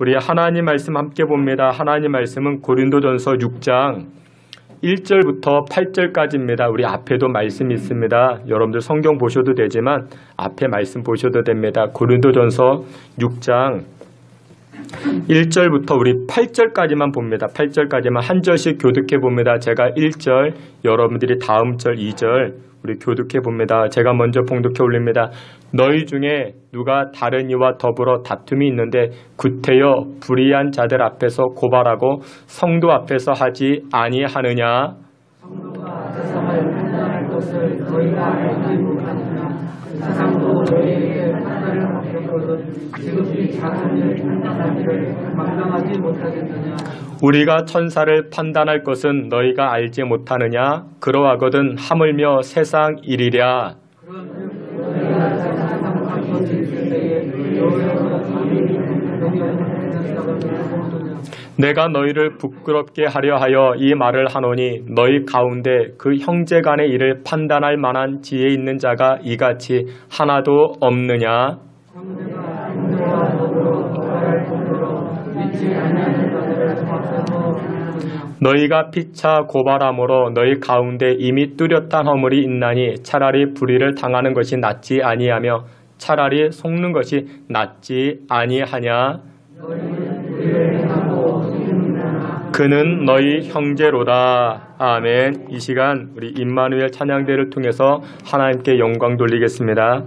우리 하나님 말씀 함께 봅니다. 하나님 말씀은 고린도전서 6장 1절부터 8절까지입니다. 우리 앞에도 말씀이 있습니다. 여러분들 성경 보셔도 되지만 앞에 말씀 보셔도 됩니다. 고린도전서 6장 1절부터 우리 8절까지만 봅니다. 8절까지만 한 절씩 교독해 봅니다. 제가 1절, 여러분들이 다음 절 2절 우리 교독해 봅니다. 제가 먼저 봉독해 올립니다. 너희 중에 누가 다른 이와 더불어 다툼이 있는데 구태여 불의한 자들 앞에서 고발하고 성도 앞에서 하지 아니하느냐? 성도가 앞에서 판단할 것을 너희가 알지 못하느냐? 세상도 너희에게 판단을 맡겼거든 지극히 작은 일 판단하기를 감당하지 못하겠느냐? 우리가 천사를 판단할 것은 너희가 알지 못하느냐? 그러하거든 하물며 세상 일이랴. 너희가 세상 것이 있을 때에 너희가 감히 내가 너희를 부끄럽게 하려 하여 이 말을 하노니 너희 가운데 그 형제 간의 일을 판단할 만한 지혜 있는 자가 이같이 하나도 없느냐? 너희가 피차 고발함으로 너희 가운데 이미 뚜렷한 허물이 있나니 차라리 불의를 당하는 것이 낫지 아니하며 차라리 속는 것이 낫지 아니하냐? 그는 너희 형제로다. 아멘. 이 시간 우리 임마누엘 찬양대를 통해서 하나님께 영광 돌리겠습니다.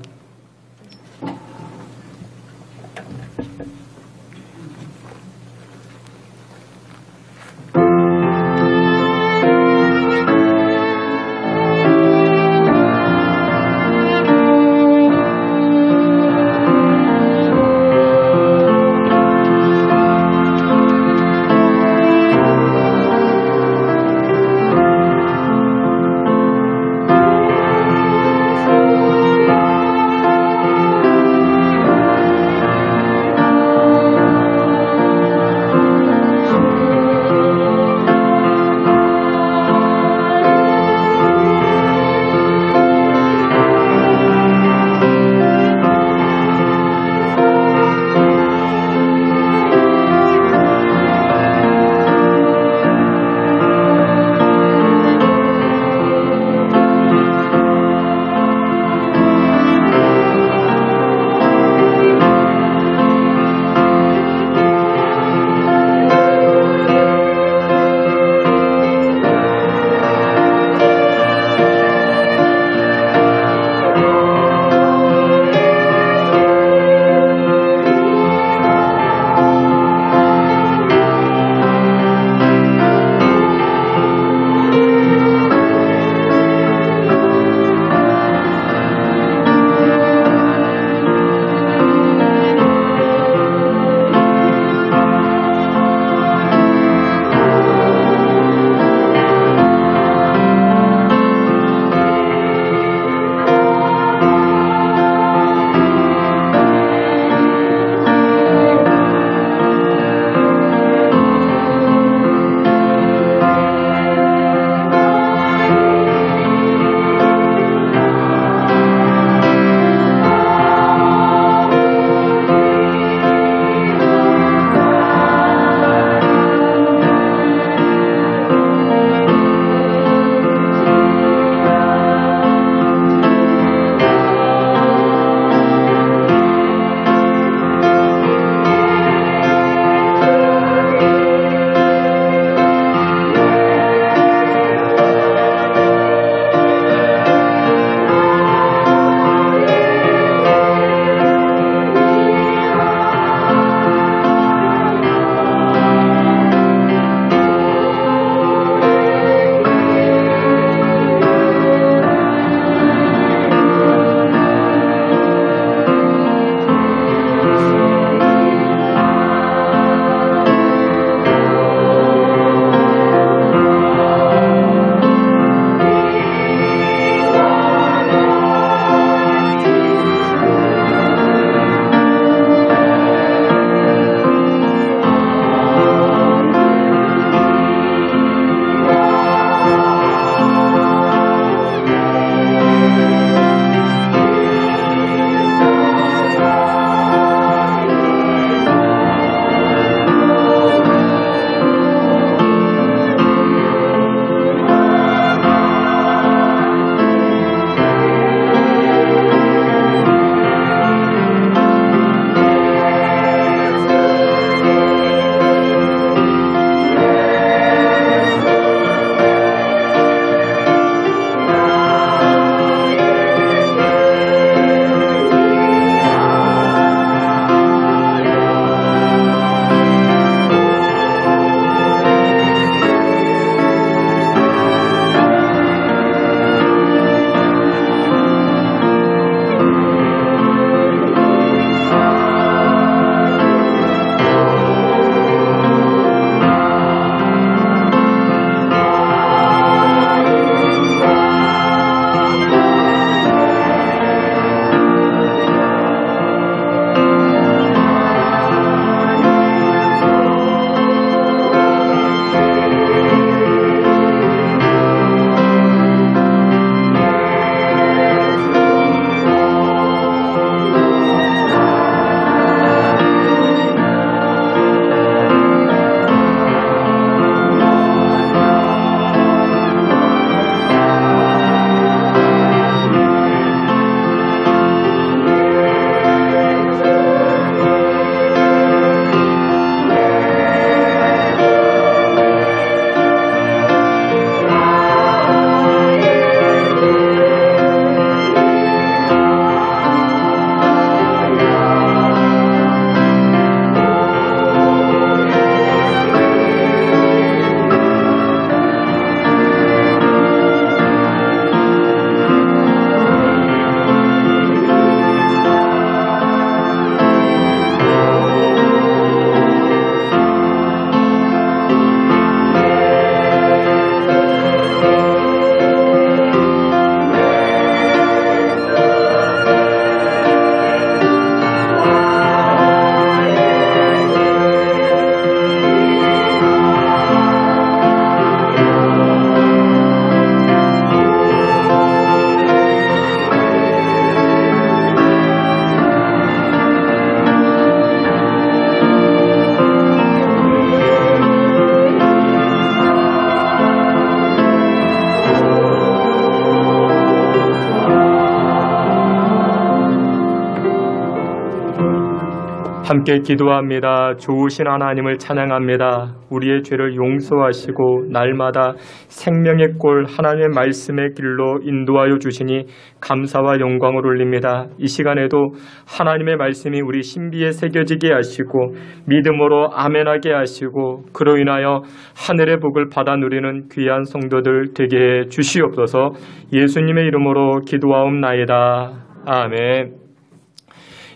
함께 기도합니다. 좋으신 하나님을 찬양합니다. 우리의 죄를 용서하시고 날마다 생명의 꼴 하나님의 말씀의 길로 인도하여 주시니 감사와 영광을 올립니다. 이 시간에도 하나님의 말씀이 우리 신비에 새겨지게 하시고 믿음으로 아멘하게 하시고 그로 인하여 하늘의 복을 받아 누리는 귀한 성도들 되게 해 주시옵소서. 예수님의 이름으로 기도하옵나이다. 아멘.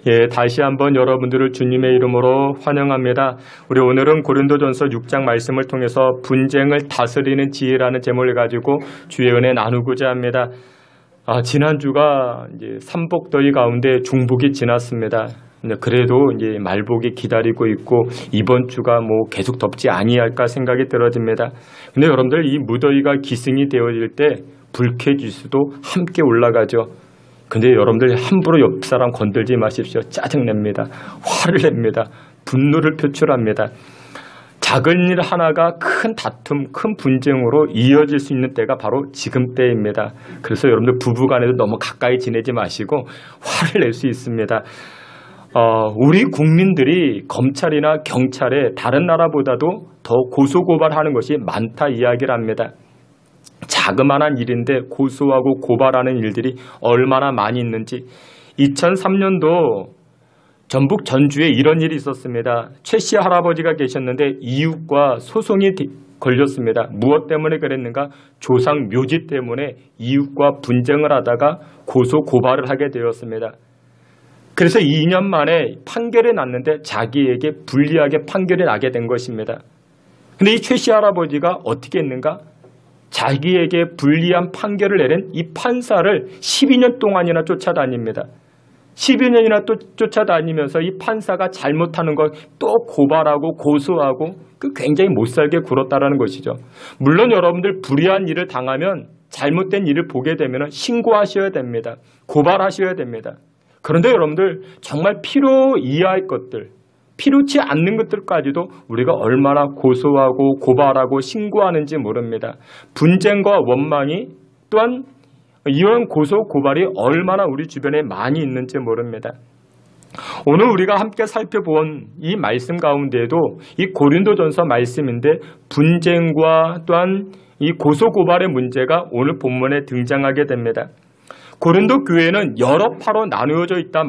예, 다시 한번 여러분들을 주님의 이름으로 환영합니다. 우리 오늘은 고린도전서 6장 말씀을 통해서 분쟁을 다스리는 지혜라는 제목을 가지고 주의 은혜 나누고자 합니다. 지난주가 이제 삼복더위 가운데 중복이 지났습니다. 그래도 이제 말복이 기다리고 있고 이번 주가 뭐 계속 덥지 아니할까 생각이 들어집니다. 근데 여러분들 이 무더위가 기승이 되어질 때 불쾌지수도 함께 올라가죠. 근데 여러분들 함부로 옆 사람 건들지 마십시오. 짜증냅니다. 화를 냅니다. 분노를 표출합니다. 작은 일 하나가 큰 다툼, 큰 분쟁으로 이어질 수 있는 때가 바로 지금 때입니다. 그래서 여러분들 부부간에도 너무 가까이 지내지 마시고 화를 낼 수 있습니다. 우리 국민들이 검찰이나 경찰에 다른 나라보다도 더 고소고발하는 것이 많다 이야기를 합니다. 자그마한 일인데 고소하고 고발하는 일들이 얼마나 많이 있는지 2003년도 전북 전주에 이런 일이 있었습니다. 최 씨 할아버지가 계셨는데 이웃과 소송이 걸렸습니다. 무엇 때문에 그랬는가? 조상 묘지 때문에 이웃과 분쟁을 하다가 고소 고발을 하게 되었습니다. 그래서 2년 만에 판결이 났는데 자기에게 불리하게 판결이 나게 된 것입니다. 근데 이 최 씨 할아버지가 어떻게 했는가? 자기에게 불리한 판결을 내린 이 판사를 12년 동안이나 쫓아다닙니다. 12년이나 또 쫓아다니면서 이 판사가 잘못하는 걸 또 고발하고 고소하고 굉장히 못살게 굴었다라는 것이죠. 물론 여러분들 불의한 일을 당하면 잘못된 일을 보게 되면 신고하셔야 됩니다. 고발하셔야 됩니다. 그런데 여러분들 정말 필요 이하의 것들, 필요치 않는 것들까지도 우리가 얼마나 고소하고 고발하고 신고하는지 모릅니다. 분쟁과 원망이 또한 이런 고소 고발이 얼마나 우리 주변에 많이 있는지 모릅니다. 오늘 우리가 함께 살펴본 이 말씀 가운데에도 이 고린도전서 말씀인데 분쟁과 또한 이 고소 고발의 문제가 오늘 본문에 등장하게 됩니다. 고린도 교회는 여러 파로 나누어져 있다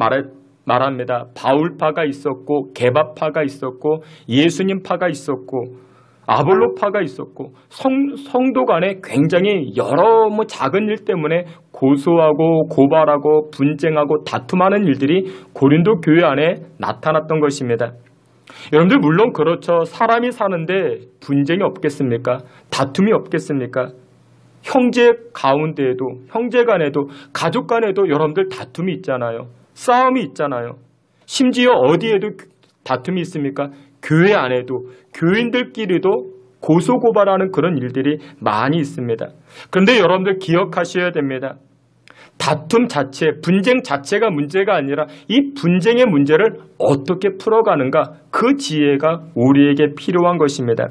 말합니다. 바울파가 있었고 게바파가 있었고 예수님파가 있었고 아볼로파가 있었고 성도 간에 굉장히 여러 작은 일 때문에 고소하고 고발하고 분쟁하고 다툼하는 일들이 고린도 교회 안에 나타났던 것입니다. 여러분들 물론 그렇죠. 사람이 사는데 분쟁이 없겠습니까? 다툼이 없겠습니까? 형제 가운데에도 형제 간에도 가족 간에도 여러분들 다툼이 있잖아요. 싸움이 있잖아요. 심지어 어디에도 다툼이 있습니까? 교회 안에도 교인들끼리도 고소고발하는 그런 일들이 많이 있습니다. 그런데 여러분들 기억하셔야 됩니다. 다툼 자체, 분쟁 자체가 문제가 아니라 이 분쟁의 문제를 어떻게 풀어가는가, 그 지혜가 우리에게 필요한 것입니다.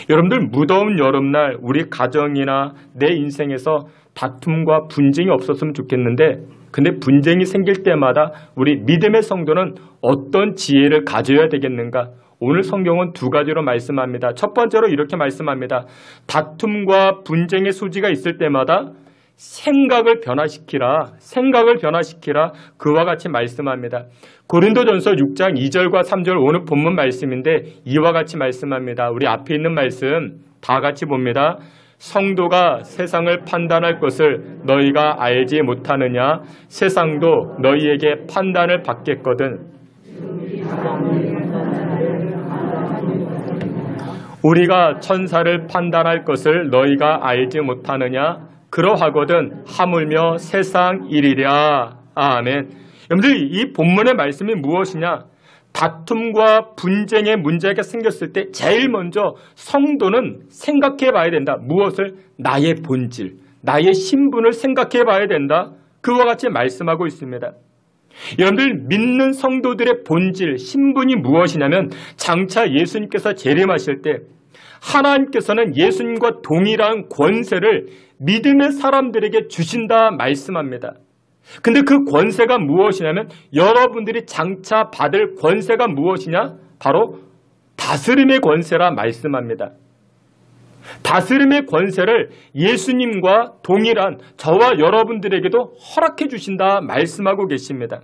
여러분들 무더운 여름날 우리 가정이나 내 인생에서 다툼과 분쟁이 없었으면 좋겠는데, 근데 분쟁이 생길 때마다 우리 믿음의 성도는 어떤 지혜를 가져야 되겠는가? 오늘 성경은 두 가지로 말씀합니다. 첫 번째로 이렇게 말씀합니다. 다툼과 분쟁의 소지가 있을 때마다 생각을 변화시키라. 그와 같이 말씀합니다. 고린도전서 6장 2절과 3절 오늘 본문 말씀인데 이와 같이 말씀합니다. 우리 앞에 있는 말씀 다 같이 봅니다. 성도가 세상을 판단할 것을 너희가 알지 못하느냐? 세상도 너희에게 판단을 받겠거든. 우리가 천사를 판단할 것을 너희가 알지 못하느냐? 그러하거든 하물며 세상 일이랴. 아멘. 여러분들 이 본문의 말씀이 무엇이냐? 다툼과 분쟁의 문제가 생겼을 때 제일 먼저 성도는 생각해 봐야 된다. 무엇을? 나의 본질, 나의 신분을 생각해 봐야 된다. 그와 같이 말씀하고 있습니다. 여러분들 믿는 성도들의 본질, 신분이 무엇이냐면 장차 예수님께서 재림하실 때 하나님께서는 예수님과 동일한 권세를 믿음의 사람들에게 주신다 말씀합니다. 근데 그 권세가 무엇이냐면 여러분들이 장차 받을 권세가 무엇이냐? 바로 다스림의 권세라 말씀합니다. 다스림의 권세를 예수님과 동일한 저와 여러분들에게도 허락해 주신다 말씀하고 계십니다.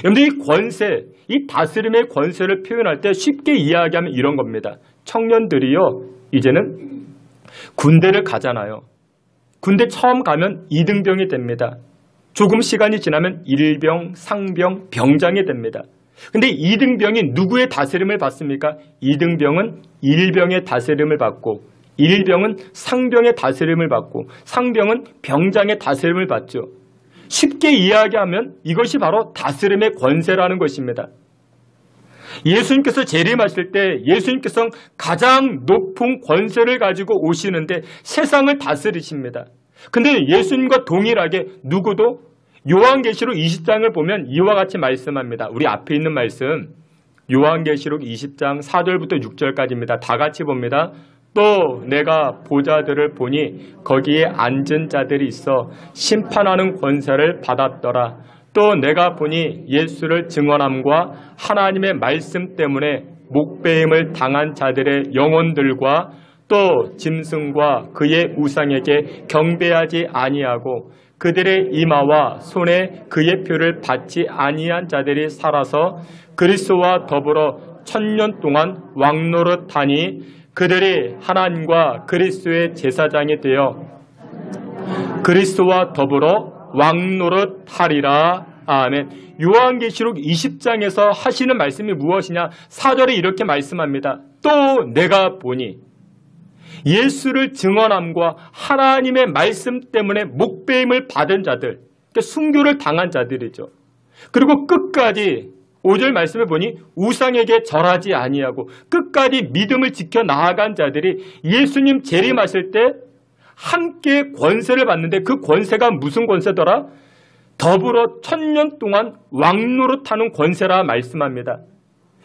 여러분들 이 권세, 이 다스림의 권세를 표현할 때 쉽게 이야기하면 이런 겁니다. 청년들이요, 이제는 군대를 가잖아요. 군대 처음 가면 2등병이 됩니다. 조금 시간이 지나면 1병, 상병, 병장이 됩니다. 근데 2등병이 누구의 다스림을 받습니까? 2등병은 1병의 다스림을 받고 1병은 상병의 다스림을 받고 상병은 병장의 다스림을 받죠. 쉽게 이야기하면 이것이 바로 다스림의 권세라는 것입니다. 예수님께서 재림하실 때 예수님께서 가장 높은 권세를 가지고 오시는데 세상을 다스리십니다. 근데 예수님과 동일하게 누구도 요한계시록 20장을 보면 이와 같이 말씀합니다. 우리 앞에 있는 말씀 요한계시록 20장 4절부터 6절까지입니다. 다 같이 봅니다. 또 내가 보좌들을 보니 거기에 앉은 자들이 있어 심판하는 권세를 받았더라. 또 내가 보니 예수를 증언함과 하나님의 말씀 때문에 목배임을 당한 자들의 영혼들과 또 짐승과 그의 우상에게 경배하지 아니하고 그들의 이마와 손에 그의 표를 받지 아니한 자들이 살아서 그리스도와 더불어 1000년 동안 왕노릇하니 그들이 하나님과 그리스도의 제사장이 되어 그리스도와 더불어 왕노릇하리라. 아멘. 요한계시록 20장에서 하시는 말씀이 무엇이냐? 4절에 이렇게 말씀합니다. 또 내가 보니 예수를 증언함과 하나님의 말씀 때문에 목배임을 받은 자들, 그러니까 순교를 당한 자들이죠. 그리고 끝까지 5절 말씀을 보니 우상에게 절하지 아니하고 끝까지 믿음을 지켜 나아간 자들이 예수님 재림하실 때 함께 권세를 받는데 그 권세가 무슨 권세더라? 더불어 1000년 동안 왕노릇하는 권세라 말씀합니다.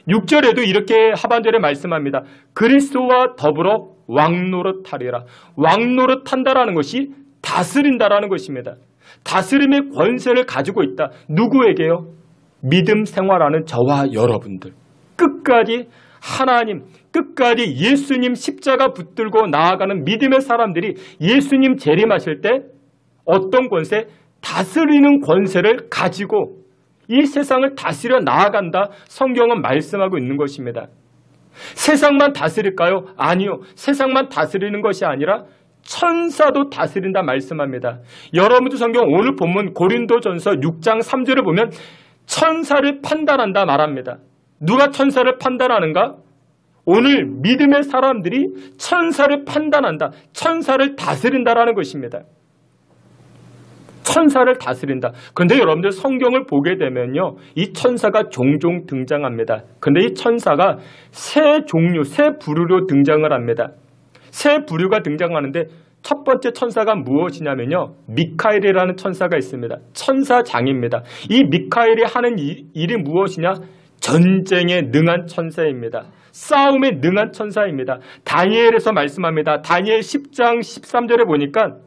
6절에도 이렇게 하반절에 말씀합니다. 그리스도와 더불어 왕노릇하리라. 왕노릇한다라는 것이 다스린다라는 것입니다. 다스림의 권세를 가지고 있다. 누구에게요? 믿음 생활하는 저와 여러분들. 끝까지 하나님, 끝까지 예수님 십자가 붙들고 나아가는 믿음의 사람들이 예수님 재림하실 때 어떤 권세? 다스리는 권세를 가지고 이 세상을 다스려 나아간다. 성경은 말씀하고 있는 것입니다. 세상만 다스릴까요? 아니요. 세상만 다스리는 것이 아니라 천사도 다스린다 말씀합니다. 여러분들 성경 오늘 본문 고린도전서 6장 3절을 보면 천사를 판단한다 말합니다. 누가 천사를 판단하는가? 오늘 믿음의 사람들이 천사를 판단한다. 천사를 다스린다라는 것입니다. 천사를 다스린다. 그런데 여러분들 성경을 보게 되면요, 이 천사가 종종 등장합니다. 그런데 이 천사가 세 종류, 세 부류로 등장을 합니다. 세 부류가 등장하는데 첫 번째 천사가 무엇이냐면요, 미카엘이라는 천사가 있습니다. 천사장입니다. 이 미카엘이 하는 일이 무엇이냐? 전쟁에 능한 천사입니다. 싸움에 능한 천사입니다. 다니엘에서 말씀합니다. 다니엘 10장 13절에 보니까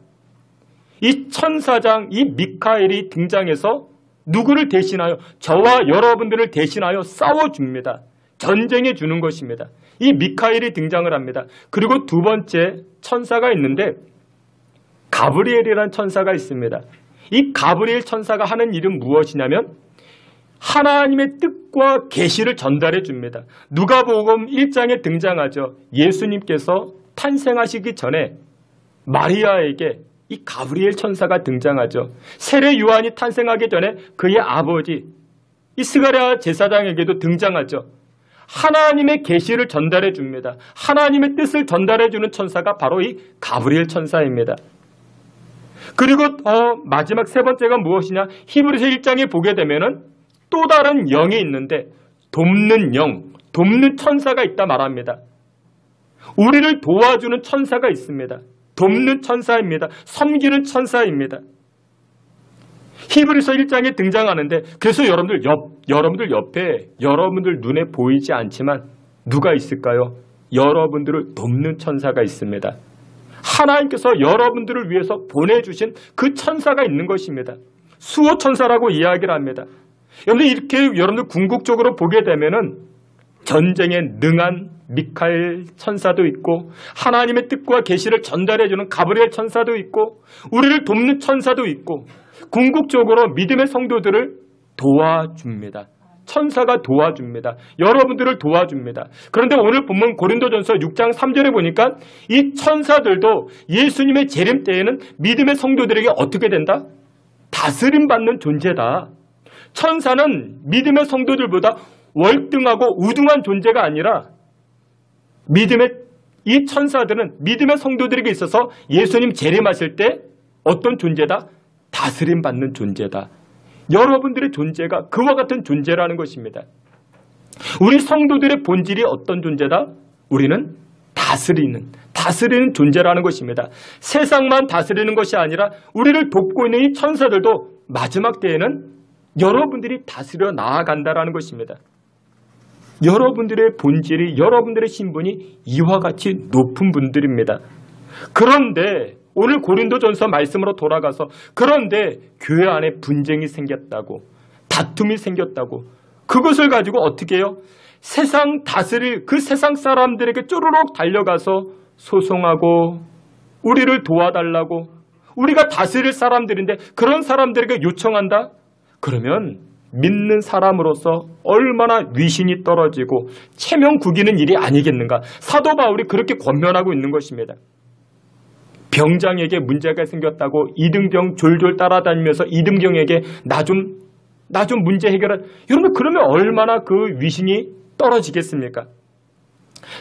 이 천사장, 이 미카엘이 등장해서 누구를 대신하여? 저와 여러분들을 대신하여 싸워줍니다. 전쟁해 주는 것입니다. 이 미카엘이 등장을 합니다. 그리고 두 번째 천사가 있는데 가브리엘이라는 천사가 있습니다. 이 가브리엘 천사가 하는 일은 무엇이냐면 하나님의 뜻과 계시를 전달해 줍니다. 누가복음 1장에 등장하죠. 예수님께서 탄생하시기 전에 마리아에게 이 가브리엘 천사가 등장하죠. 세례 요한이 탄생하기 전에 그의 아버지 이 스가랴 제사장에게도 등장하죠. 하나님의 계시를 전달해 줍니다. 하나님의 뜻을 전달해 주는 천사가 바로 이 가브리엘 천사입니다. 그리고 마지막 세 번째가 무엇이냐? 히브리서 1장에 보게 되면은 또 다른 영이 있는데 돕는 영, 돕는 천사가 있다 말합니다. 우리를 도와주는 천사가 있습니다. 돕는 천사입니다. 섬기는 천사입니다. 히브리서 1장에 등장하는데 그래서 여러분들 옆에 여러분들 눈에 보이지 않지만 누가 있을까요? 여러분들을 돕는 천사가 있습니다. 하나님께서 여러분들을 위해서 보내주신 그 천사가 있는 것입니다. 수호 천사라고 이야기를 합니다. 여러분들 이렇게 여러분들 궁극적으로 보게 되면은 전쟁에 능한 미카엘 천사도 있고 하나님의 뜻과 계시를 전달해주는 가브리엘 천사도 있고 우리를 돕는 천사도 있고 궁극적으로 믿음의 성도들을 도와줍니다. 천사가 도와줍니다. 여러분들을 도와줍니다. 그런데 오늘 본문 고린도전서 6장 3절에 보니까 이 천사들도 예수님의 재림 때에는 믿음의 성도들에게 어떻게 된다? 다스림받는 존재다. 천사는 믿음의 성도들보다 월등하고 우등한 존재가 아니라 이 천사들은 믿음의 성도들에게 있어서 예수님 재림하실 때 어떤 존재다? 다스림받는 존재다. 여러분들의 존재가 그와 같은 존재라는 것입니다. 우리 성도들의 본질이 어떤 존재다? 우리는 다스리는 존재라는 것입니다. 세상만 다스리는 것이 아니라 우리를 돕고 있는 이 천사들도 마지막 때에는 여러분들이 다스려 나아간다라는 것입니다. 여러분들의 본질이, 여러분들의 신분이 이와 같이 높은 분들입니다. 그런데 오늘 고린도전서 말씀으로 돌아가서 그런데 교회 안에 분쟁이 생겼다고, 다툼이 생겼다고, 그것을 가지고 어떻게 해요? 세상 다스릴 그 세상 사람들에게 쪼르륵 달려가서 소송하고 우리를 도와달라고, 우리가 다스릴 사람들인데 그런 사람들에게 요청한다? 그러면 믿는 사람으로서 얼마나 위신이 떨어지고 체면 구기는 일이 아니겠는가. 사도 바울이 그렇게 권면하고 있는 것입니다. 병장에게 문제가 생겼다고 이등병 졸졸 따라다니면서 이등병에게 나 좀 문제 해결할, 여러분 그러면 얼마나 그 위신이 떨어지겠습니까?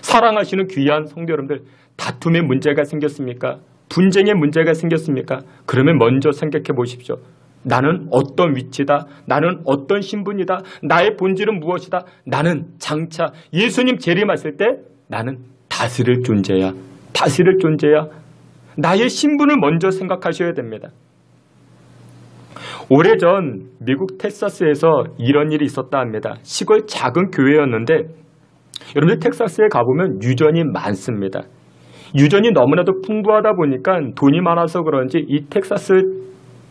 사랑하시는 귀한 성도 여러분들, 다툼에 문제가 생겼습니까? 분쟁에 문제가 생겼습니까? 그러면 먼저 생각해 보십시오. 나는 어떤 위치다. 나는 어떤 신분이다. 나의 본질은 무엇이다. 나는 장차 예수님 재림하실 때 나는 다스릴 존재야. 다스릴 존재야. 나의 신분을 먼저 생각하셔야 됩니다. 오래전 미국 텍사스에서 이런 일이 있었다 합니다. 시골 작은 교회였는데 여러분들 텍사스에 가보면 유전이 많습니다. 유전이 너무나도 풍부하다 보니까 돈이 많아서 그런지 이 텍사스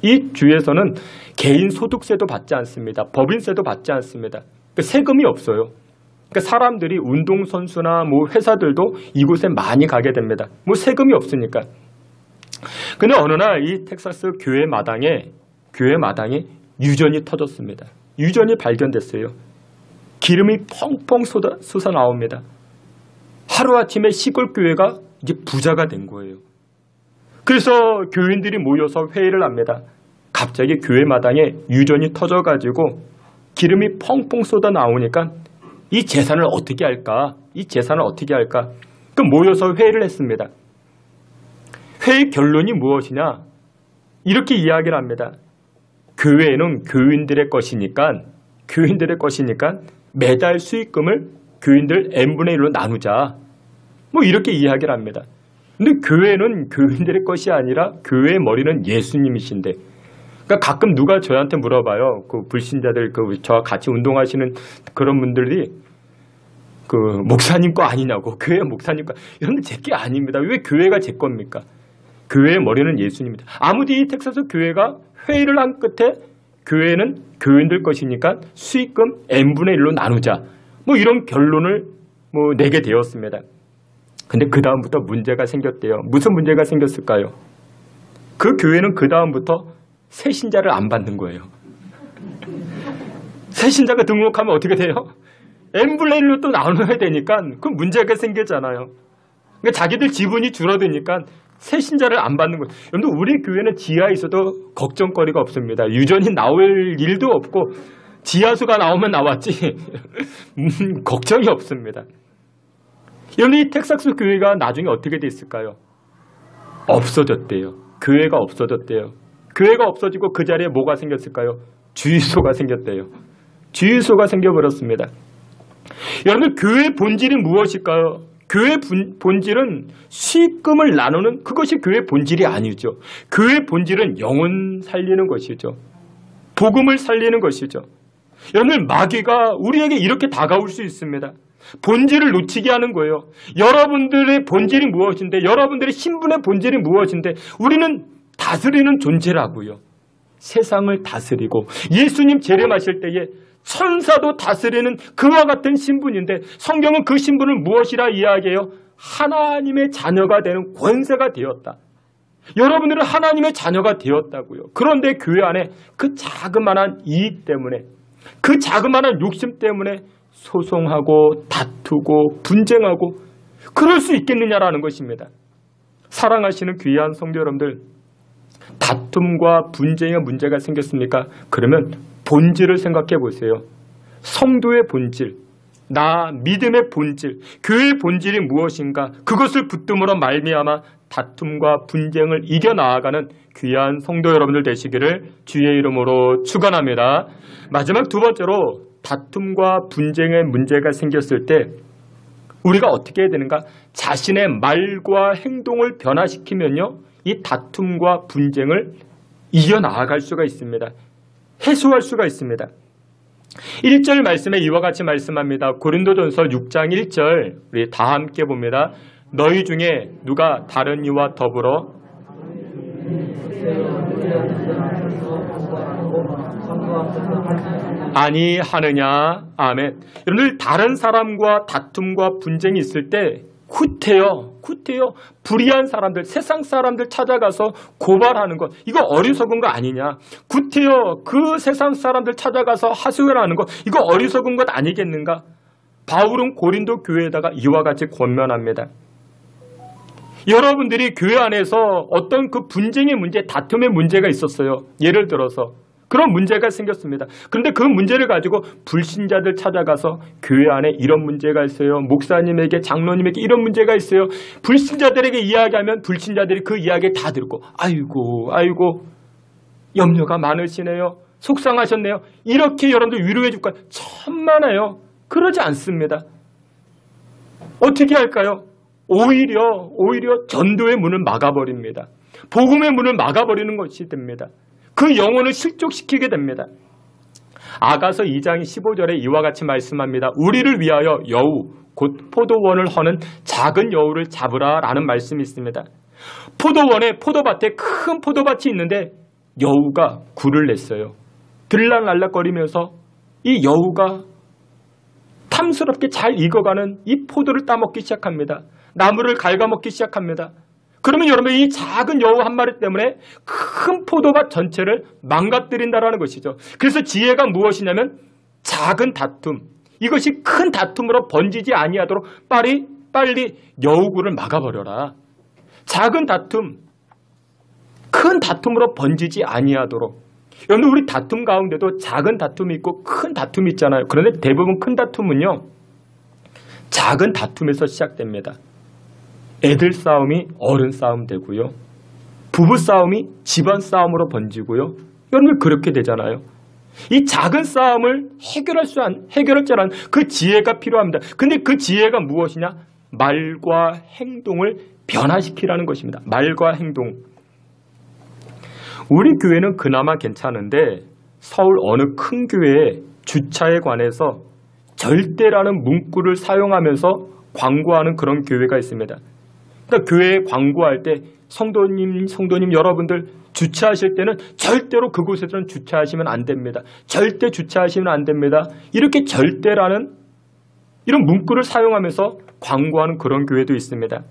이 주에서는 개인 소득세도 받지 않습니다. 법인세도 받지 않습니다. 그러니까 세금이 없어요. 그러니까 사람들이 운동선수나 회사들도 이곳에 많이 가게 됩니다. 세금이 없으니까. 근데 어느 날 이 텍사스 교회 마당에 유전이 터졌습니다. 유전이 발견됐어요. 기름이 펑펑 솟아 나옵니다. 하루아침에 시골 교회가 이제 부자가 된 거예요. 그래서 교인들이 모여서 회의를 합니다. 갑자기 교회 마당에 유전이 터져가지고 기름이 펑펑 쏟아 나오니까 이 재산을 어떻게 할까? 그럼 모여서 회의를 했습니다. 회의 결론이 무엇이냐? 이렇게 이야기를 합니다. 교회는 교인들의 것이니까 매달 수익금을 교인들 n분의 1로 나누자. 이렇게 이야기를 합니다. 근데 교회는 교인들의 것이 아니라 교회의 머리는 예수님이신데, 그러니까 가끔 누가 저한테 물어봐요. 그 불신자들, 저와 같이 운동하시는 그런 분들이 목사님 거 아니냐고, 교회 목사님 거. 여러분들 제 게 아닙니다. 왜 교회가 제 겁니까? 교회의 머리는 예수님입니다. 아무리 이 텍사스 교회가 회의를 한 끝에 교회는 교인들 것이니까 수익금 n분의 1로 나누자. 이런 결론을 내게 되었습니다. 근데 그 다음부터 문제가 생겼대요. 무슨 문제가 생겼을까요? 그 교회는 그 다음부터 새신자를 안 받는 거예요. 새신자가 등록하면 어떻게 돼요? n분의 1로 또 나눠야 되니까 그 문제가 생겼잖아요. 그러니까 자기들 지분이 줄어드니까 새신자를 안 받는 거예요. 여러분, 우리 교회는 지하에 있어도 걱정거리가 없습니다. 유전이 나올 일도 없고 지하수가 나오면 나왔지 걱정이 없습니다. 여러분, 이 텍사스 교회가 나중에 어떻게 됐을까요? 없어졌대요. 교회가 없어졌대요. 교회가 없어지고 그 자리에 뭐가 생겼을까요? 주유소가 생겼대요. 주유소가 생겨버렸습니다. 여러분, 교회의 본질이 무엇일까요? 교회의 본질은 수익금을 나누는 그것이 교회의 본질이 아니죠. 교회의 본질은 영혼 살리는 것이죠. 복음을 살리는 것이죠. 여러분, 마귀가 우리에게 이렇게 다가올 수 있습니다. 본질을 놓치게 하는 거예요. 여러분들의 본질이 무엇인데, 여러분들의 신분의 본질이 무엇인데, 우리는 다스리는 존재라고요. 세상을 다스리고 예수님 재림하실 때에 천사도 다스리는 그와 같은 신분인데 성경은 그 신분을 무엇이라 이야기해요? 하나님의 자녀가 되는 권세가 되었다. 여러분들은 하나님의 자녀가 되었다고요. 그런데 교회 안에 그 자그마한 이익 때문에, 그 자그마한 욕심 때문에 소송하고 다투고 분쟁하고 그럴 수 있겠느냐라는 것입니다. 사랑하시는 귀한 성도 여러분들, 다툼과 분쟁의 문제가 생겼습니까? 그러면 본질을 생각해 보세요. 성도의 본질, 나 믿음의 본질, 교회의 본질이 무엇인가? 그것을 붙듦으로 말미암아 다툼과 분쟁을 이겨나가는 귀한 성도 여러분들 되시기를 주의 이름으로 축원합니다. 마지막 두 번째로 다툼과 분쟁의 문제가 생겼을 때 우리가 어떻게 해야 되는가? 자신의 말과 행동을 변화시키면요, 이 다툼과 분쟁을 이겨나갈 수가 있습니다. 해소할 수가 있습니다. 1절 말씀에 이와 같이 말씀합니다. 고린도전서 6장 1절 우리 다 함께 봅니다. 너희 중에 누가 다른 이와 더불어 아니하느냐. 아멘. 여러분들 다른 사람과 다툼과 분쟁이 있을 때 구태여 불의한 사람들, 세상 사람들 찾아가서 고발하는 것, 이거 어리석은 거 아니냐. 구태여 그 세상 사람들 찾아가서 하소연하는 것, 이거 어리석은 것 아니겠는가. 바울은 고린도 교회에다가 이와 같이 권면합니다. 여러분들이 교회 안에서 어떤 그 분쟁의 문제, 다툼의 문제가 있었어요. 예를 들어서 그런 문제가 생겼습니다. 그런데 그 문제를 가지고 불신자들 찾아가서 교회 안에 이런 문제가 있어요. 목사님에게, 장로님에게 이런 문제가 있어요. 불신자들에게 이야기하면 불신자들이 그 이야기 다 듣고 아이고 염려가 많으시네요. 속상하셨네요. 이렇게 여러분들 위로해 줄까요? 천만에요. 그러지 않습니다. 어떻게 할까요? 오히려 전도의 문을 막아버립니다. 복음의 문을 막아버리는 것이 됩니다. 그 영혼을 실족시키게 됩니다. 아가서 2장 15절에 이와 같이 말씀합니다. 우리를 위하여 여우 곧 포도원을 허는 작은 여우를 잡으라 라는 말씀이 있습니다. 포도원에 포도밭에 큰 포도밭이 있는데 여우가 굴을 냈어요. 들락날락거리면서 이 여우가 탐스럽게 잘 익어가는 이 포도를 따먹기 시작합니다. 나무를 갉아먹기 시작합니다. 그러면 여러분 이 작은 여우 한 마리 때문에 큰 포도밭 전체를 망가뜨린다라는 것이죠. 그래서 지혜가 무엇이냐면 작은 다툼, 이것이 큰 다툼으로 번지지 아니하도록 빨리 여우굴을 막아버려라. 작은 다툼, 큰 다툼으로 번지지 아니하도록. 여러분 우리 다툼 가운데도 작은 다툼이 있고 큰 다툼이 있잖아요. 그런데 대부분 큰 다툼은요, 작은 다툼에서 시작됩니다. 애들 싸움이 어른 싸움 되고요. 부부 싸움이 집안 싸움으로 번지고요. 여러분 그렇게 되잖아요. 이 작은 싸움을 해결할 줄 아는 그 지혜가 필요합니다. 근데 그 지혜가 무엇이냐? 말과 행동을 변화시키라는 것입니다. 말과 행동. 우리 교회는 그나마 괜찮은데 서울 어느 큰 교회에 주차에 관해서 절대라는 문구를 사용하면서 광고하는 그런 교회가 있습니다. 그러니까 교회에 광고할 때 성도님 여러분들 주차하실 때는 절대로 그곳에서는 주차하시면 안 됩니다. 절대 주차하시면 안 됩니다. 이렇게 절대라는 이런 문구를 사용하면서 광고하는 그런 교회도 있습니다.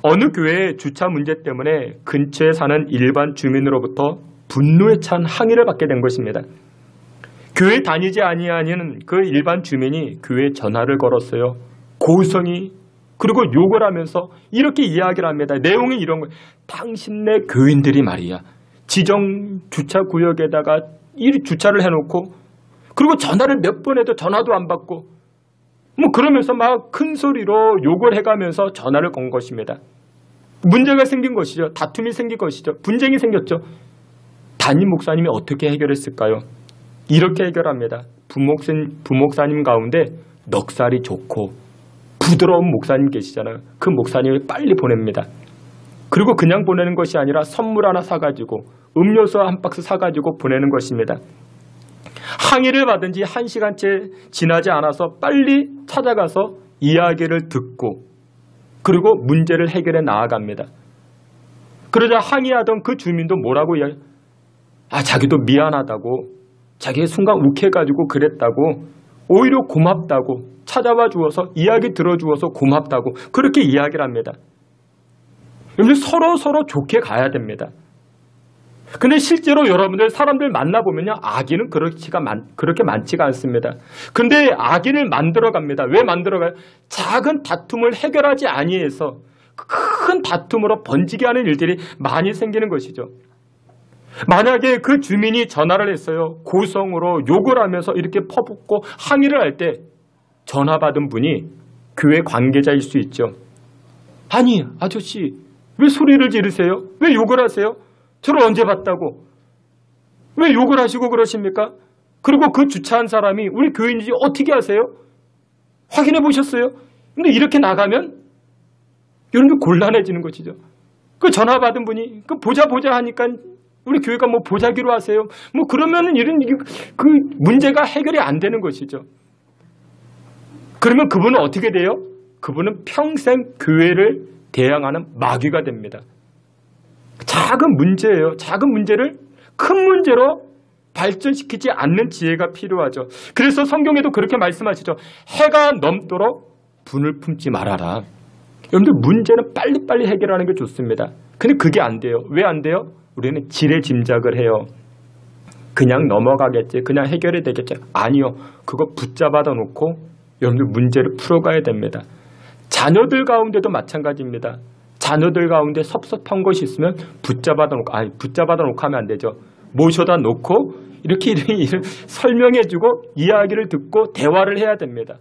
어느 교회의 주차 문제 때문에 근처에 사는 일반 주민으로부터 분노에 찬 항의를 받게 된 것입니다. 교회 다니지 아니하는 그 일반 주민이 교회에 전화를 걸었어요. 고성이 그리고 욕을 하면서 이렇게 이야기를 합니다. 내용이 이런 거예요. 당신네 교인들이 말이야, 지정 주차구역에다가 이 주차를 해놓고 그리고 전화를 몇 번 해도 전화도 안 받고 그러면서 막 큰 소리로 욕을 해가면서 전화를 건 것입니다. 문제가 생긴 것이죠. 다툼이 생긴 것이죠. 분쟁이 생겼죠. 담임 목사님이 어떻게 해결했을까요? 이렇게 해결합니다. 부목사님 가운데 넉살이 좋고 부드러운 목사님 계시잖아요. 그 목사님을 빨리 보냅니다. 그리고 그냥 보내는 것이 아니라 선물 하나 사가지고 음료수 한 박스 사가지고 보내는 것입니다. 항의를 받은 지 1시간째 지나지 않아서 빨리 찾아가서 이야기를 듣고 그리고 문제를 해결해 나아갑니다. 그러자 항의하던 그 주민도 뭐라고 이야기해요? 자기도 미안하다고, 자기의 순간 욱해가지고 그랬다고, 오히려 고맙다고 찾아와 주어서 이야기 들어주어서 고맙다고 그렇게 이야기를 합니다. 여러분들 서로 좋게 가야 됩니다. 근데 실제로 여러분들 사람들 만나보면요, 악인은 그렇게 많지가 않습니다. 근데 악인을 만들어갑니다. 왜 만들어가요? 작은 다툼을 해결하지 아니해서 큰 다툼으로 번지게 하는 일들이 많이 생기는 것이죠. 만약에 그 주민이 전화를 했어요. 고성으로 욕을 하면서 이렇게 퍼붓고 항의를 할 때 전화 받은 분이 교회 관계자일 수 있죠. 아니, 아저씨, 왜 소리를 지르세요? 왜 욕을 하세요? 저를 언제 봤다고? 왜 욕을 하시고 그러십니까? 그리고 그 주차한 사람이 우리 교인인지 어떻게 아세요? 확인해 보셨어요? 근데 이렇게 나가면 여러분들 곤란해지는 것이죠. 그 전화 받은 분이 그 보자 하니까 우리 교회가 뭐 보자기로 하세요. 뭐 그러면은 그 문제가 해결이 안 되는 것이죠. 그러면 그분은 어떻게 돼요? 그분은 평생 교회를 대항하는 마귀가 됩니다. 작은 문제예요. 작은 문제를 큰 문제로 발전시키지 않는 지혜가 필요하죠. 그래서 성경에도 그렇게 말씀하시죠. 해가 넘도록 분을 품지 말아라. 여러분들 문제는 빨리빨리 해결하는 게 좋습니다. 근데 그게 안 돼요. 왜 안 돼요? 우리는 지레짐작을 해요. 그냥 넘어가겠지. 그냥 해결이 되겠지. 아니요. 그거 붙잡아다 놓고 여러분들 문제를 풀어가야 됩니다. 자녀들 가운데도 마찬가지입니다. 자녀들 가운데 섭섭한 것이 있으면 붙잡아다 놓고 하면 안 되죠. 모셔다 놓고 이렇게 설명해주고 이야기를 듣고 대화를 해야 됩니다.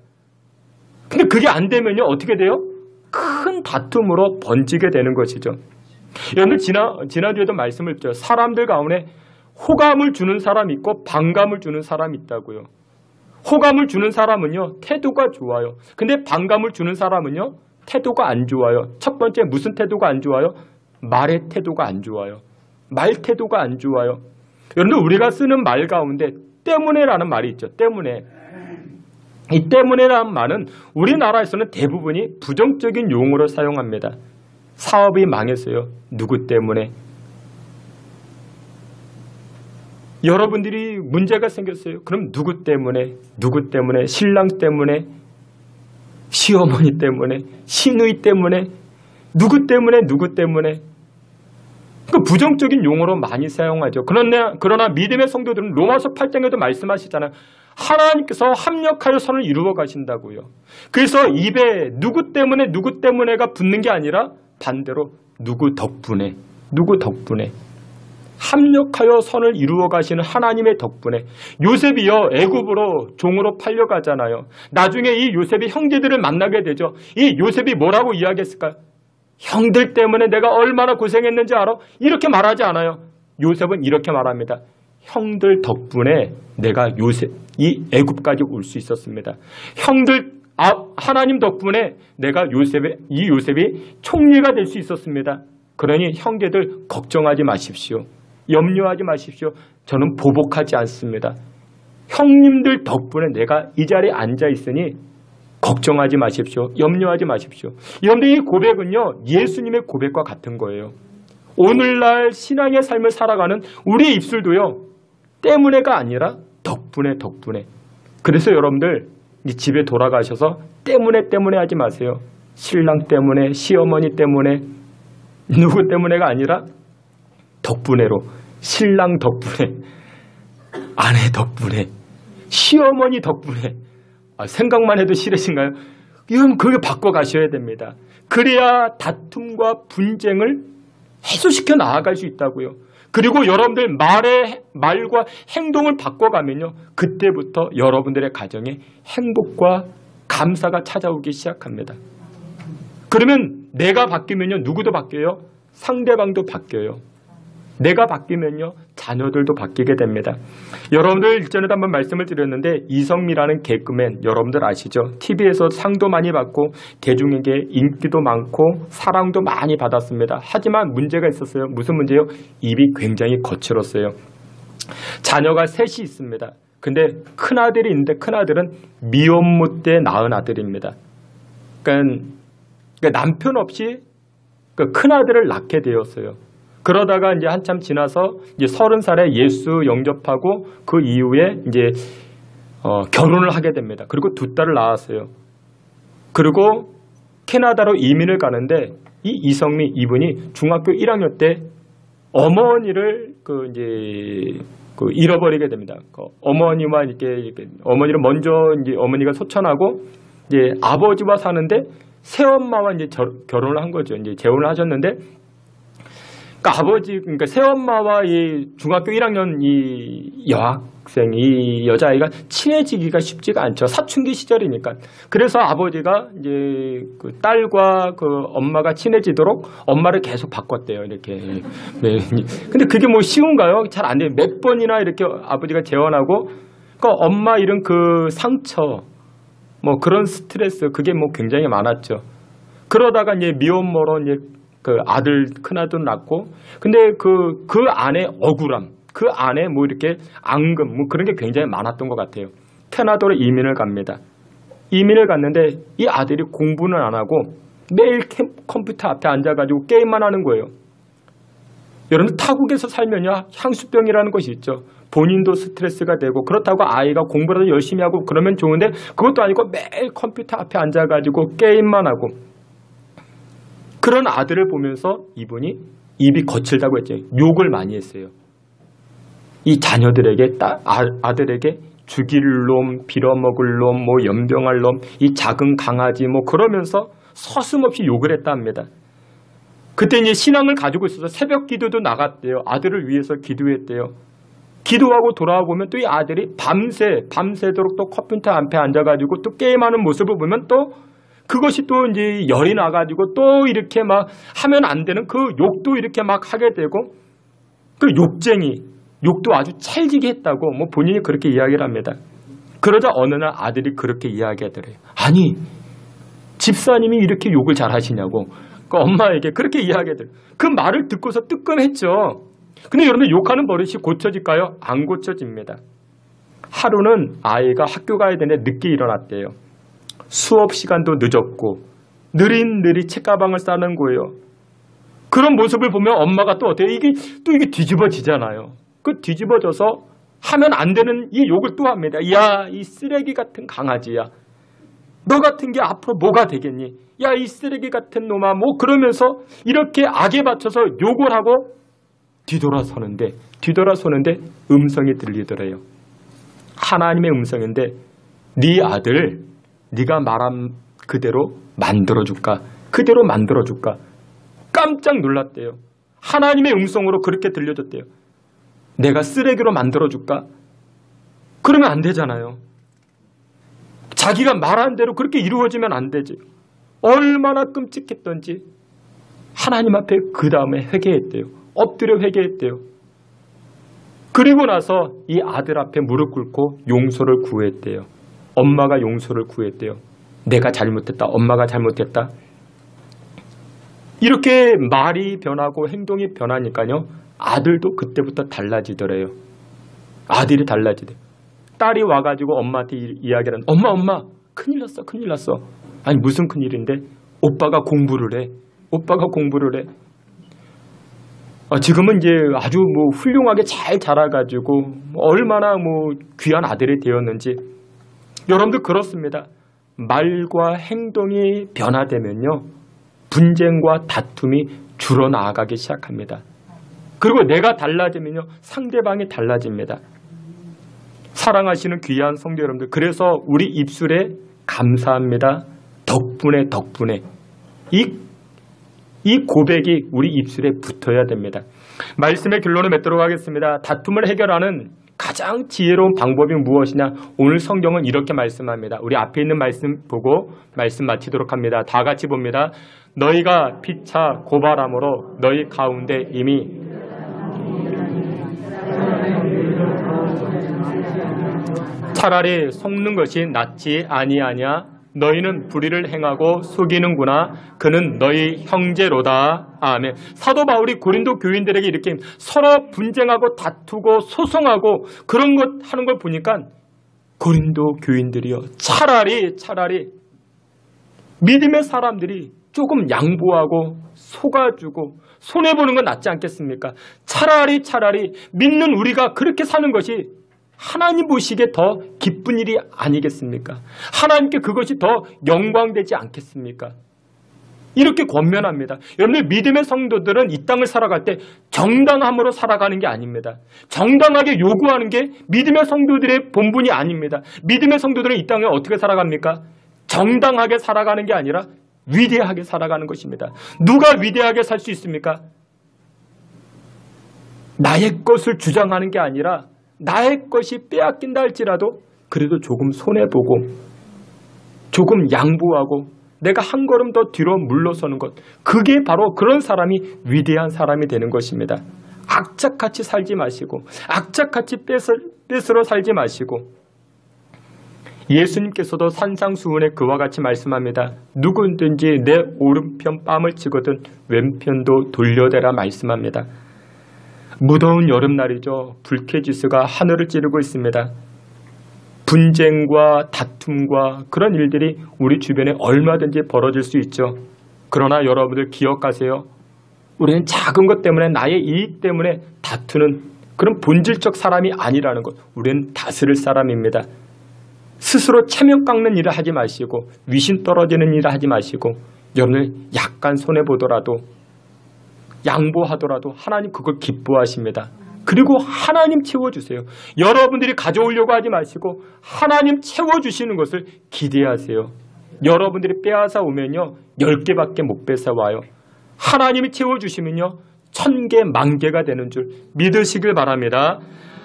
근데 그게 안 되면요. 어떻게 돼요? 큰 다툼으로 번지게 되는 것이죠. 여러분들 지난주에도 말씀을 드렸죠. 사람들 가운데 호감을 주는 사람이 있고 반감을 주는 사람이 있다고요. 호감을 주는 사람은요. 태도가 좋아요. 근데 반감을 주는 사람은요. 태도가 안 좋아요. 첫 번째 무슨 태도가 안 좋아요? 말의 태도가 안 좋아요. 말 태도가 안 좋아요. 여러분들 우리가 쓰는 말 가운데 때문에라는 말이 있죠. 때문에. 이 때문에라는 말은 우리나라에서는 대부분이 부정적인 용어로 사용합니다. 사업이 망했어요. 누구 때문에? 여러분들이 문제가 생겼어요. 그럼 누구 때문에? 누구 때문에? 신랑 때문에? 시어머니 때문에? 시누이 때문에? 누구 때문에? 누구 때문에? 그 부정적인 용어로 많이 사용하죠. 그러나 믿음의 성도들은 로마서 8장에도 말씀하시잖아요. 하나님께서 합력하여 선을 이루어 가신다고요. 그래서 입에 누구 때문에가 붙는 게 아니라 반대로 누구 덕분에 합력하여 선을 이루어 가시는 하나님의 덕분에. 요셉이요, 애굽으로 종으로 팔려가잖아요. 나중에 이 요셉이 형제들을 만나게 되죠. 이 요셉이 뭐라고 이야기했을까요? 형들 때문에 내가 얼마나 고생했는지 알아? 이렇게 말하지 않아요. 요셉은 이렇게 말합니다. 형들 덕분에 내가 이 애굽까지 올 수 있었습니다. 하나님 덕분에 내가 이 요셉이 총리가 될 수 있었습니다. 그러니 형제들 걱정하지 마십시오. 염려하지 마십시오. 저는 보복하지 않습니다. 형님들 덕분에 내가 이 자리에 앉아 있으니 걱정하지 마십시오. 염려하지 마십시오. 여러분들 이 고백은요, 예수님의 고백과 같은 거예요. 오늘날 신앙의 삶을 살아가는 우리의 입술도요, 때문에가 아니라 덕분에. 그래서 여러분들 집에 돌아가셔서 때문에 하지 마세요. 신랑 때문에, 시어머니 때문에, 누구 때문에가 아니라 덕분에로. 신랑 덕분에, 아내 덕분에, 시어머니 덕분에. 생각만 해도 싫으신가요? 이건 그걸 바꿔가셔야 됩니다. 그래야 다툼과 분쟁을 해소시켜 나아갈 수 있다고요. 그리고 여러분들 말과 행동을 바꿔가면요, 그때부터 여러분들의 가정에 행복과 감사가 찾아오기 시작합니다. 그러면 내가 바뀌면요, 누구도 바뀌어요? 상대방도 바뀌어요. 내가 바뀌면요, 자녀들도 바뀌게 됩니다. 여러분들 일전에도 한번 말씀을 드렸는데, 이성미라는 개그맨 여러분들 아시죠? TV에서 상도 많이 받고 대중에게 인기도 많고 사랑도 많이 받았습니다. 하지만 문제가 있었어요. 무슨 문제요? 입이 굉장히 거칠었어요. 자녀가 셋이 있습니다. 근데 큰아들이 있는데 큰아들은 미혼모 때 낳은 아들입니다. 그러니까 남편 없이 큰아들을 낳게 되었어요. 그러다가 이제 한참 지나서 이제 30살에 예수 영접하고 그 이후에 이제 결혼을 하게 됩니다. 그리고 2딸을 낳았어요. 그리고 캐나다로 이민을 가는데 이 이성미 이분이 중학교 1학년 때 어머니를 잃어버리게 됩니다. 어머니와 이렇게 어머니를 먼저 이제 어머니가 소천하고 이제 아버지와 사는데 새엄마와 이제 결혼을 한 거죠. 이제 재혼을 하셨는데 그러니까 새엄마와 이 중학교 1학년 이 여학생, 이 여자아이가 친해지기가 쉽지가 않죠. 사춘기 시절이니까. 그래서 아버지가 이제 그 딸과 그 엄마가 친해지도록 엄마를 계속 바꿨대요. 이렇게. 네. 근데 그게 뭐 쉬운가요? 잘 안 돼요. 몇 번이나 이렇게 아버지가 재혼하고, 그러니까 엄마 잃은 그 상처, 뭐 그런 스트레스, 그게 뭐 굉장히 많았죠. 그러다가 이제 미혼모로 이제 그 아들, 큰아들 낳고, 근데 그 안에 억울함, 그 안에 뭐 이렇게 앙금, 뭐 그런 게 굉장히 많았던 것 같아요. 캐나다로 이민을 갑니다. 이민을 갔는데 이 아들이 공부는 안 하고 매일 컴퓨터 앞에 앉아가지고 게임만 하는 거예요. 여러분, 타국에서 살면요, 향수병이라는 것이 있죠. 본인도 스트레스가 되고, 그렇다고 아이가 공부라도 열심히 하고 그러면 좋은데, 그것도 아니고 매일 컴퓨터 앞에 앉아가지고 게임만 하고, 그런 아들을 보면서 이분이 입이 거칠다고 했죠. 욕을 많이 했어요. 이 자녀들에게, 아들에게 죽일 놈, 빌어먹을 놈, 뭐 연병할 놈, 이 작은 강아지 뭐 그러면서 서슴없이 욕을 했다 합니다. 그때 이제 신앙을 가지고 있어서 새벽 기도도 나갔대요. 아들을 위해서 기도했대요. 기도하고 돌아와 보면 또 이 아들이 밤새도록 또 컴퓨터 앞에 앉아가지고 또 게임하는 모습을 보면 또 그것이 또 이제 열이 나가지고 또 이렇게 막 하면 안 되는 그 욕도 이렇게 막 하게 되고, 그 욕도 아주 찰지게 했다고 뭐 본인이 그렇게 이야기를 합니다. 그러자 어느 날 아들이 그렇게 이야기하더래요. 아니, 집사님이 이렇게 욕을 잘 하시냐고 그 엄마에게 그렇게 이야기하더래요. 그 말을 듣고서 뜨끔했죠. 근데 여러분, 욕하는 버릇이 고쳐질까요? 안 고쳐집니다. 하루는 아이가 학교 가야 되는데 늦게 일어났대요. 수업 시간도 늦었고 느릿느릿 책가방을 싸는 거예요. 그런 모습을 보면 엄마가 또 어때요? 이게 뒤집어지잖아요. 그 뒤집어져서 하면 안 되는 이 욕을 또 합니다. 야, 이 쓰레기 같은 강아지야. 너 같은 게 앞으로 뭐가 되겠니? 야, 이 쓰레기 같은 놈아. 뭐 그러면서 이렇게 악에 받쳐서 욕을 하고 뒤돌아서는데 음성이 들리더래요. 하나님의 음성인데, 네 아들 네가 말한 그대로 만들어줄까? 깜짝 놀랐대요. 하나님의 음성으로 그렇게 들려줬대요. 내가 쓰레기로 만들어줄까? 그러면 안 되잖아요. 자기가 말한 대로 그렇게 이루어지면 안 되지. 얼마나 끔찍했던지 하나님 앞에 그 다음에 회개했대요. 엎드려 회개했대요. 그리고 나서 이 아들 앞에 무릎 꿇고 용서를 구했대요. 엄마가 용서를 구했대요. 내가 잘못했다. 엄마가 잘못했다. 이렇게 말이 변하고 행동이 변하니까요, 아들도 그때부터 달라지더래요. 아들이 달라지대. 딸이 와가지고 엄마한테 이야기를 하는, 엄마 큰일 났어. 아니, 무슨 큰일인데? 오빠가 공부를 해. 지금은 이제 아주 뭐 훌륭하게 잘 자라가지고 얼마나 뭐 귀한 아들이 되었는지. 여러분들 그렇습니다. 말과 행동이 변화되면요, 분쟁과 다툼이 줄어나가기 시작합니다. 그리고 내가 달라지면요, 상대방이 달라집니다. 사랑하시는 귀한 성도 여러분들, 그래서 우리 입술에 감사합니다, 덕분에 이 고백이 우리 입술에 붙어야 됩니다. 말씀의 결론을 맺도록 하겠습니다. 다툼을 해결하는 가장 지혜로운 방법이 무엇이냐? 오늘 성경은 이렇게 말씀합니다. 우리 앞에 있는 말씀 보고 말씀 마치도록 합니다. 다 같이 봅니다. 너희가 피차 고발함으로 너희 가운데 이미 차라리 속는 것이 낫지 아니하냐? 너희는 불의를 행하고 속이는구나. 그는 너희 형제로다. 아멘. 사도 바울이 고린도 교인들에게 이렇게 서로 분쟁하고 다투고 소송하고 그런 것 하는 걸 보니까 고린도 교인들이요, 차라리 믿음의 사람들이 조금 양보하고 속아주고 손해보는 건 낫지 않겠습니까? 차라리 믿는 우리가 그렇게 사는 것이 하나님 보시기에 더 기쁜 일이 아니겠습니까? 하나님께 그것이 더 영광되지 않겠습니까? 이렇게 권면합니다. 여러분들 믿음의 성도들은 이 땅을 살아갈 때 정당함으로 살아가는 게 아닙니다. 정당하게 요구하는 게 믿음의 성도들의 본분이 아닙니다. 믿음의 성도들은 이 땅에 어떻게 살아갑니까? 정당하게 살아가는 게 아니라 위대하게 살아가는 것입니다. 누가 위대하게 살 수 있습니까? 나의 것을 주장하는 게 아니라 나의 것이 빼앗긴다 할지라도 그래도 조금 손해보고 조금 양보하고 내가 한 걸음 더 뒤로 물러서는 것, 그게 바로 그런 사람이 위대한 사람이 되는 것입니다. 악착같이 살지 마시고 악착같이 뺏으러 살지 마시고 예수님께서도 산상수훈에 그와 같이 말씀합니다. 누구든지 내 오른편 뺨을 치거든 왼편도 돌려대라 말씀합니다. 무더운 여름날이죠. 불쾌지수가 하늘을 찌르고 있습니다. 분쟁과 다툼과 그런 일들이 우리 주변에 얼마든지 벌어질 수 있죠. 그러나 여러분들 기억하세요. 우리는 작은 것 때문에 나의 이익 때문에 다투는 그런 본질적 사람이 아니라는 것. 우리는 다스릴 사람입니다. 스스로 체면 깎는 일을 하지 마시고 위신 떨어지는 일을 하지 마시고 여러분들 약간 손해보더라도 양보하더라도 하나님 그걸 기뻐하십니다. 그리고 하나님 채워주세요. 여러분들이 가져오려고 하지 마시고 하나님 채워주시는 것을 기대하세요. 여러분들이 빼앗아 오면요 10개밖에 못 뺏어 와요. 하나님이 채워주시면요 1000개, 10,000개가 되는 줄 믿으시길 바랍니다.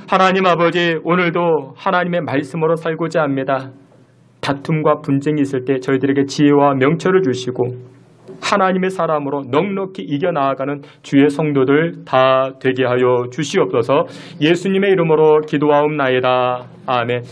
하나님 아버지, 오늘도 하나님의 말씀으로 살고자 합니다. 다툼과 분쟁이 있을 때 저희들에게 지혜와 명철을 주시고 하나님의 사람으로 넉넉히 이겨나아가는 주의 성도들 다 되게 하여 주시옵소서. 예수님의 이름으로 기도하옵나이다. 아멘.